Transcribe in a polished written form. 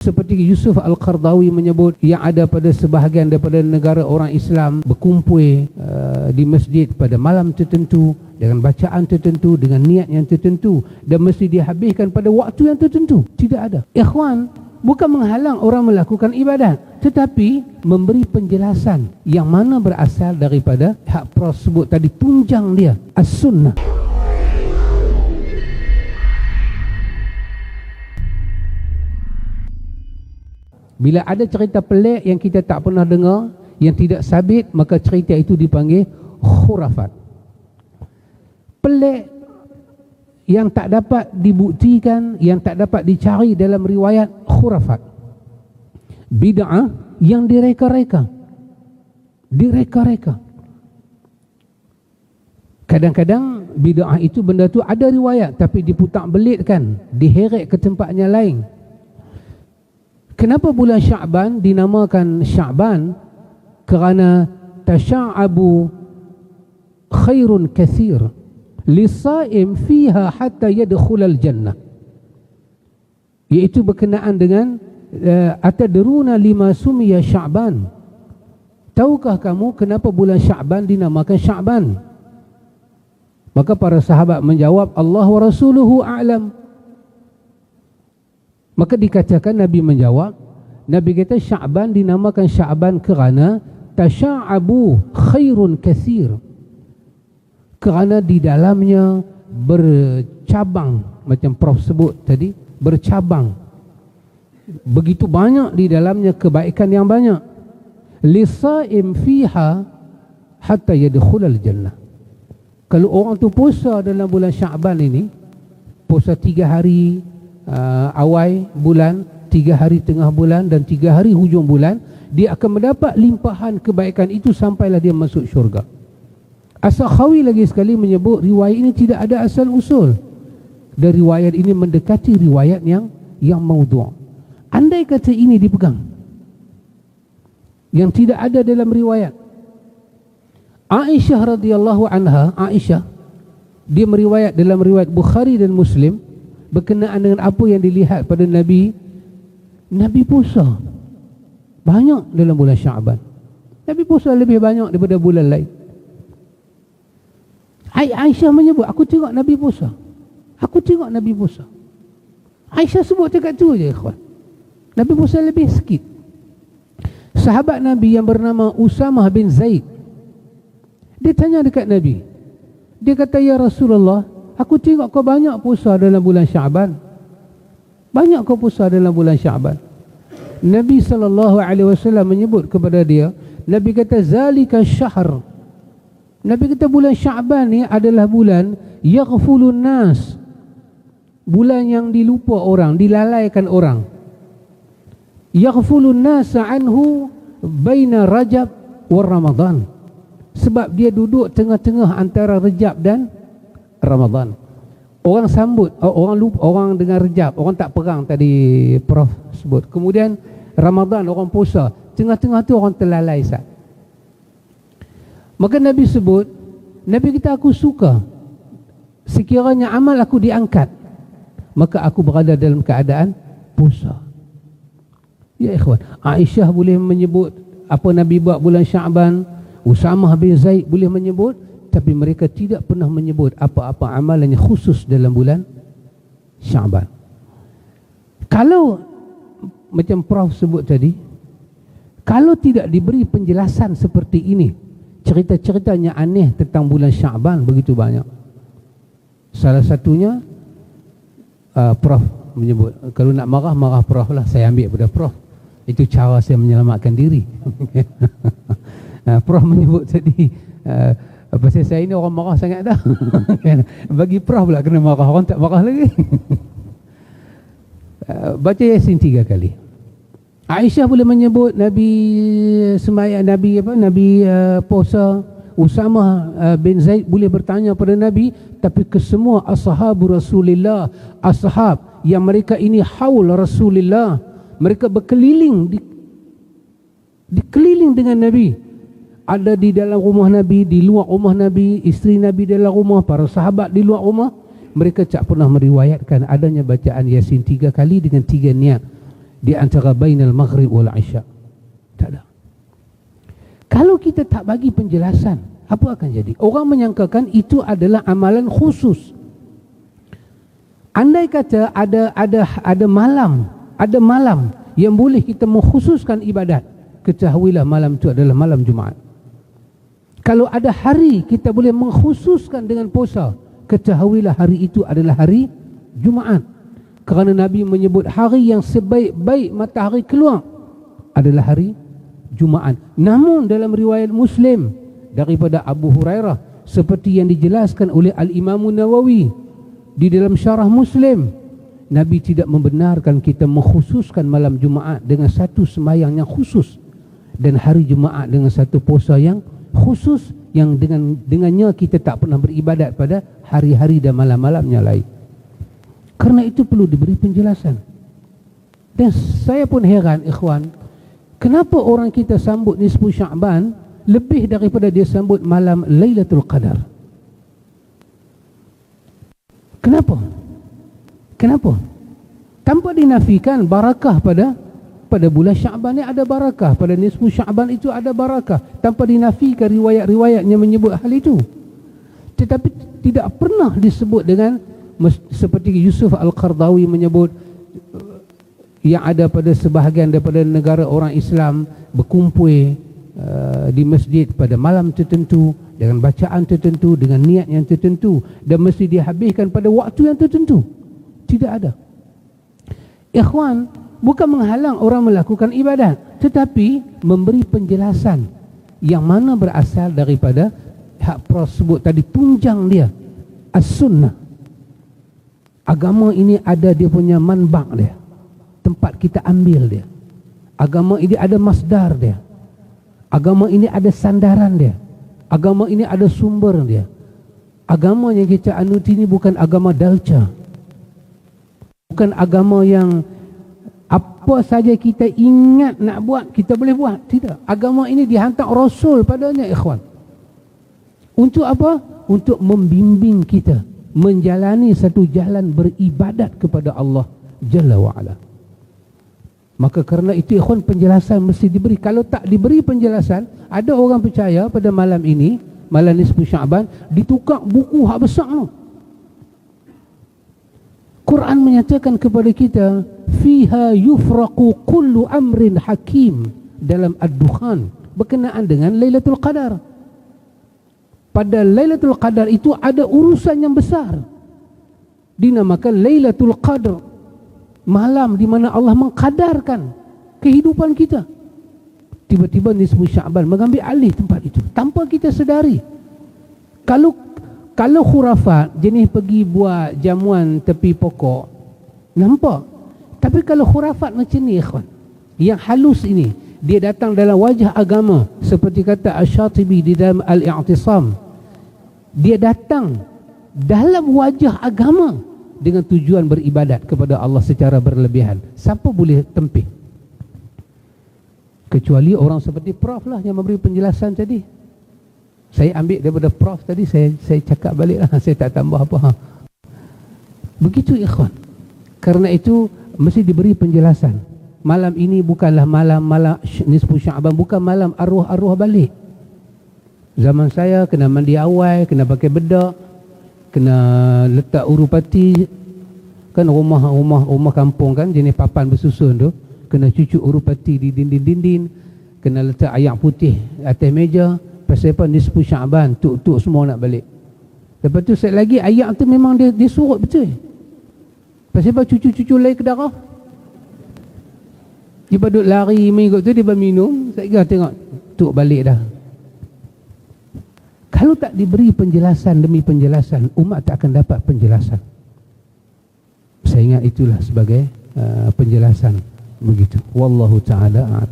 Seperti Yusuf Al-Qardawi menyebut yang ada pada sebahagian daripada negara orang Islam berkumpul di masjid pada malam tertentu dengan bacaan tertentu, dengan niat yang tertentu, dan mesti dihabiskan pada waktu yang tertentu. Tidak ada. Ikhwan, bukan menghalang orang melakukan ibadat, tetapi memberi penjelasan yang mana berasal daripada hak Prof sebut tadi, tunjang dia as-sunnah. Bila ada cerita pelik yang kita tak pernah dengar, yang tidak sabit, maka cerita itu dipanggil khurafat. Pelik yang tak dapat dibuktikan, yang tak dapat dicari dalam riwayat, khurafat. Bid'ah yang direka-reka. Direka-reka. Kadang-kadang bid'ah itu benda tu ada riwayat tapi diputar belitkan, diheret ke tempatnya lain. Kenapa bulan Sya'ban dinamakan Sya'ban? Kerana tasya'abu khairun kathir lisa'im fiha hatta yadkhulal jannah. Iaitu berkenaan dengan atadruna lima sumiya Sya'ban. Tahukah kamu kenapa bulan Sya'ban dinamakan Sya'ban? Maka para sahabat menjawab, Allah wa rasuluhu a'lam. Maka dikatakan Nabi menjawab, Nabi kata Sya'ban dinamakan Sya'ban kerana tasya'abu khairun kathir, kerana di dalamnya bercabang, macam Prof sebut tadi, bercabang. Begitu banyak di dalamnya kebaikan yang banyak. Lisa'im fiha hatta yadkhulal jannah. Kalau orang tu puasa dalam bulan Sya'ban ini, puasa 3 hari awal bulan, 3 hari tengah bulan dan 3 hari hujung bulan, dia akan mendapat limpahan kebaikan itu sampailah dia masuk syurga. As-Sakhawi lagi sekali menyebut riwayat ini tidak ada asal usul, dan riwayat ini mendekati riwayat yang maudhu'. Andai kata ini dipegang, yang tidak ada dalam riwayat, Aisyah radhiyallahu anha, Aisyah dia meriwayat dalam riwayat Bukhari dan Muslim berkenaan dengan apa yang dilihat pada Nabi. Nabi puasa banyak dalam bulan Sya'ban. Nabi puasa lebih banyak daripada bulan lain. Aisyah menyebut, aku tengok Nabi puasa, aku tengok Nabi puasa. Aisyah sebut dekat tu je, ikhwan. Nabi puasa lebih sikit. Sahabat Nabi yang bernama Usamah bin Zaid, dia tanya dekat Nabi, dia kata, ya Rasulullah, aku tengok kau banyak puasa dalam bulan Sya'ban. Banyak kau puasa dalam bulan Sya'ban. Nabi SAW menyebut kepada dia, Nabi kata, zalika syahr. Nabi kata bulan Sya'ban ni adalah bulan yaghfulun nas. Bulan yang dilupa orang, dilalaikan orang. Yaghfulun nas anhu baina Rajab wa Ramadan. Sebab dia duduk tengah-tengah antara Rajab dan Ramadan. Orang sambut, orang lupa, orang dengar Rejab, orang tak perang tadi Prof sebut. Kemudian Ramadan orang puasa, tengah-tengah tu orang terlalai sat. Maka Nabi sebut, Nabi kata aku suka sekiranya amal aku diangkat, maka aku berada dalam keadaan puasa. Ya ikhwan, Aisyah boleh menyebut apa Nabi buat bulan Sya'ban, Usamah bin Zaid boleh menyebut, tapi mereka tidak pernah menyebut apa-apa amalannya khusus dalam bulan Sya'ban. Kalau macam Prof sebut tadi, kalau tidak diberi penjelasan seperti ini, cerita-ceritanya aneh tentang bulan Sya'ban begitu banyak. Salah satunya Prof menyebut, kalau nak marah, marah Prof lah, saya ambil pada Prof. Itu cara saya menyelamatkan diri. Prof menyebut tadi, pasal saya ini orang marah sangat dah. Bagi Prof pula kena marah, orang tak marah lagi. Baca Yasin 3 kali. Aisyah boleh menyebut Nabi sembahyang, Nabi puasa. Usamah bin Zaid boleh bertanya pada Nabi, tapi kesemua ashabu Rasulillah, ashab yang mereka ini haul Rasulillah, mereka berkeliling dikeliling dengan Nabi. Ada di dalam rumah Nabi, di luar rumah Nabi, isteri Nabi dalam rumah, para sahabat di luar rumah. Mereka tak pernah meriwayatkan adanya bacaan Yasin 3 kali dengan 3 niat. di antara bainal maghrib wal isya. Tak ada. Kalau kita tak bagi penjelasan, apa akan jadi? Orang menyangkakan itu adalah amalan khusus. Andai kata ada malam yang boleh kita mengkhususkan ibadat, ketahuilah malam itu adalah malam Jumaat. Kalau ada hari kita boleh mengkhususkan dengan puasa, ketahuilah hari itu adalah hari Jumaat. Kerana Nabi menyebut hari yang sebaik-baik matahari keluar adalah hari Jumaat. Namun dalam riwayat Muslim daripada Abu Hurairah, seperti yang dijelaskan oleh Al-Imam Nawawi di dalam syarah Muslim, Nabi tidak membenarkan kita mengkhususkan malam Jumaat dengan satu sembahyang yang khusus, dan hari Jumaat dengan satu puasa yang khusus, yang dengannya kita tak pernah beribadat pada hari-hari dan malam-malamnya lain. Kerana itu perlu diberi penjelasan. Dan saya pun heran, ikhwan, kenapa orang kita sambut nisfu Sya'ban lebih daripada dia sambut malam Lailatul Qadar? Kenapa? Tanpa dinafikan barakah pada bulan Sya'ban ni ada barakah, pada nisfu Sya'ban itu ada barakah, tanpa dinafikan riwayat-riwayat yang menyebut hal itu. Tetapi tidak pernah disebut dengan seperti Yusuf Al-Qardawi menyebut yang ada pada sebahagian daripada negara orang Islam berkumpul di masjid pada malam tertentu dengan bacaan tertentu, dengan niat yang tertentu, dan mesti dihabiskan pada waktu yang tertentu. Tidak ada. Ikhwan, bukan menghalang orang melakukan ibadat, tetapi memberi penjelasan yang mana berasal daripada hak tersebut tadi, tunjang dia as-sunnah. Agama ini ada dia punya manbak dia, tempat kita ambil dia. Agama ini ada masdar dia. Agama ini ada sandaran dia. Agama ini ada sumber dia. Agama yang kita anut ini bukan agama dalca. Bukan agama yang apa saja kita ingat nak buat, kita boleh buat. Tidak. Agama ini dihantar Rasul padanya, ikhwan. Untuk apa? Untuk membimbing kita menjalani satu jalan beribadat kepada Allah Jalla wa'ala. Maka kerana itu, ikhwan, penjelasan mesti diberi. Kalau tak diberi penjelasan, ada orang percaya pada malam ini, malam nisfu Sya'ban, ditukar buku hak besar tu. Quran menyatakan kepada kita, fiha yufraqu kullu amrin hakim, dalam Ad-Dukhan, berkenaan dengan Lailatul Qadar. Pada Lailatul Qadar itu ada urusan yang besar, dinamakan Lailatul Qadar, malam di mana Allah mengkadarkan kehidupan kita. Tiba-tiba nisfu Sya'ban mengambil alih tempat itu tanpa kita sedari. Kalau khurafat jenis pergi buat jamuan tepi pokok, nampak. Tapi kalau khurafat macam ni, ikhwan, yang halus ini, dia datang dalam wajah agama, seperti kata Asy-Syatibi di dalam Al-I'tisam, dia datang dalam wajah agama dengan tujuan beribadat kepada Allah secara berlebihan. Siapa boleh tempih? Kecuali orang seperti Prof lah yang memberi penjelasan tadi. Saya ambil daripada Prof tadi, saya cakap balik lah, saya tak tambah apa. Begitu, ikhwan. Kerana itu mesti diberi penjelasan. Malam ini bukanlah malam nisfu Sya'ban, bukan malam arwah-arwah balik. Zaman saya kena mandi awal, kena pakai bedak, kena letak urupati. Kan rumah kampung kan, jenis papan bersusun tu, kena cucuk urupati di dinding-dinding, kena letak ayak putih atas meja. Pasal apa? Nisfu Sya'ban, tuk-tuk semua nak balik. Lepas tu set lagi ayak tu memang dia surut betul. Pasal apa? Cucu-cucu lain ke darah. Dia duduk lari mengikut tu, dia minum. Saya tengok tuk balik dah. Kalau tak diberi penjelasan demi penjelasan, umat tak akan dapat penjelasan. Saya ingat itulah sebagai penjelasan begitu. Wallahu ta'ala a'lam.